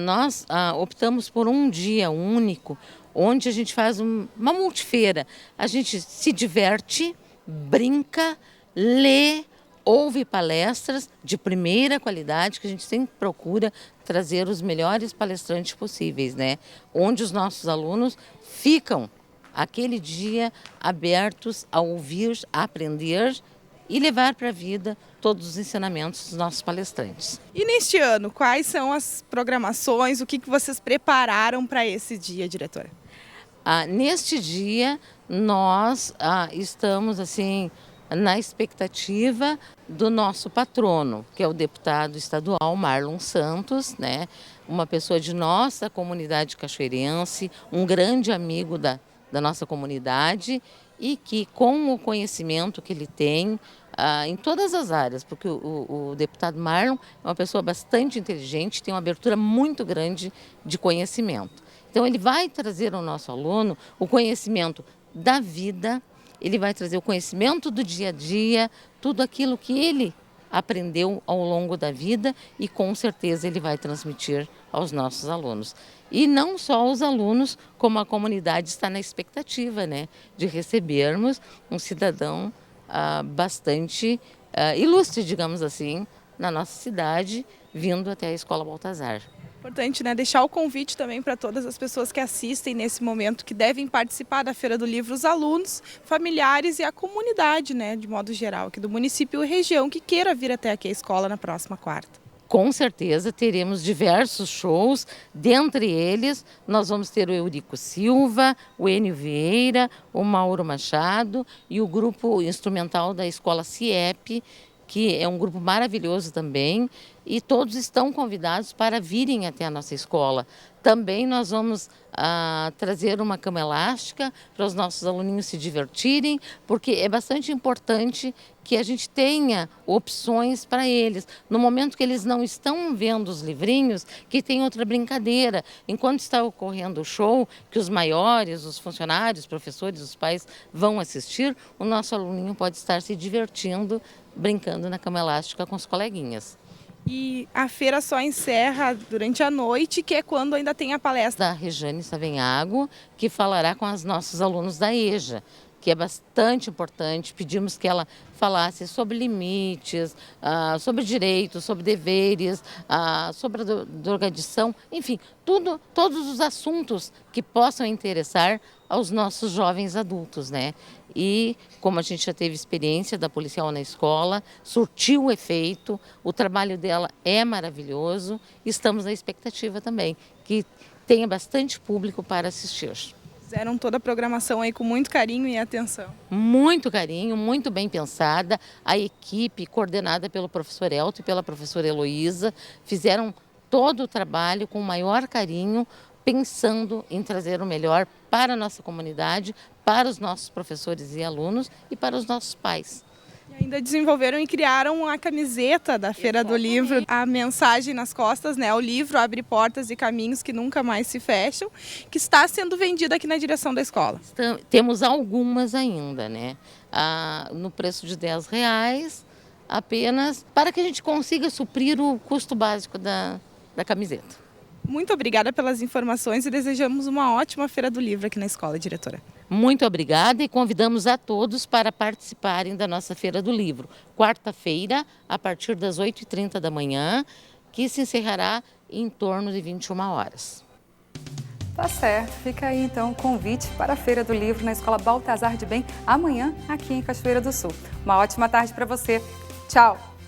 Speaker 4: Nós optamos por um dia único, onde a gente faz uma multifeira. A gente se diverte, brinca, lê, ouve palestras de primeira qualidade, que a gente sempre procura trazer os melhores palestrantes possíveis, né? Onde os nossos alunos ficam aquele dia abertos a ouvir, a aprender e levar para a vida todos os ensinamentos dos nossos palestrantes.
Speaker 13: E neste ano, quais são as programações, o que vocês prepararam para esse dia, diretora?
Speaker 4: Neste dia, nós estamos assim na expectativa do nosso patrono, que é o deputado estadual Marlon Santos, né? Uma pessoa de nossa comunidade cachoeirense, um grande amigo da nossa comunidade e que, com o conhecimento que ele tem em todas as áreas, porque o deputado Marlon é uma pessoa bastante inteligente, tem uma abertura muito grande de conhecimento. Então, ele vai trazer ao nosso aluno o conhecimento da vida, ele vai trazer o conhecimento do dia a dia, tudo aquilo que ele aprendeu ao longo da vida e com certeza ele vai transmitir aos nossos alunos. E não só os alunos, como a comunidade está na expectativa, né, de recebermos um cidadão bastante ilustre, digamos assim, na nossa cidade, vindo até a Escola Baltazar.
Speaker 13: Importante, né? Deixar o convite também para todas as pessoas que assistem nesse momento, que devem participar da Feira do Livro, os alunos, familiares e a comunidade, né, de modo geral, aqui do município e região, que queira vir até aqui a escola na próxima quarta.
Speaker 4: Com certeza teremos diversos shows, dentre eles nós vamos ter o Eurico Silva, o Enio Vieira, o Mauro Machado e o grupo instrumental da Escola CIEP, que é um grupo maravilhoso também, e todos estão convidados para virem até a nossa escola. Também nós vamos trazer uma cama elástica para os nossos aluninhos se divertirem, porque é bastante importante que a gente tenha opções para eles. No momento que eles não estão vendo os livrinhos, que tem outra brincadeira. Enquanto está ocorrendo o show, que os maiores, os funcionários, os professores, os pais vão assistir, o nosso aluninho pode estar se divertindo, brincando na cama elástica com os coleguinhas.
Speaker 13: E a feira só encerra durante a noite, que é quando ainda tem a palestra
Speaker 4: da Rejane Savenhago, que falará com os nossos alunos da EJA, que é bastante importante. Pedimos que ela falasse sobre limites, sobre direitos, sobre deveres, sobre a drogadição, enfim, todos os assuntos que possam interessar aos nossos jovens adultos, né? E como a gente já teve experiência da policial na escola, surtiu o efeito, o trabalho dela é maravilhoso, estamos na expectativa também que tenha bastante público para assistir.
Speaker 13: Fizeram toda a programação aí com muito carinho e atenção.
Speaker 4: Muito carinho, muito bem pensada. A equipe, coordenada pelo professor Elton e pela professora Heloísa, fizeram todo o trabalho com o maior carinho, pensando em trazer o melhor para a nossa comunidade, para os nossos professores e alunos e para os nossos pais.
Speaker 13: E ainda desenvolveram e criaram a camiseta da Feira do Livro, a mensagem nas costas, né? O livro abre portas e caminhos que nunca mais se fecham, que está sendo vendida aqui na direção da escola.
Speaker 4: Temos algumas ainda, né? No preço de R$10, apenas para que a gente consiga suprir o custo básico da camiseta.
Speaker 13: Muito obrigada pelas informações e desejamos uma ótima Feira do Livro aqui na escola, diretora.
Speaker 4: Muito obrigada e convidamos a todos para participarem da nossa Feira do Livro. Quarta-feira, a partir das 8h30 da manhã, que se encerrará em torno de 21 horas.
Speaker 1: Tá certo. Fica aí então o convite para a Feira do Livro na Escola Baltazar de Bem, amanhã aqui em Cachoeira do Sul. Uma ótima tarde para você. Tchau!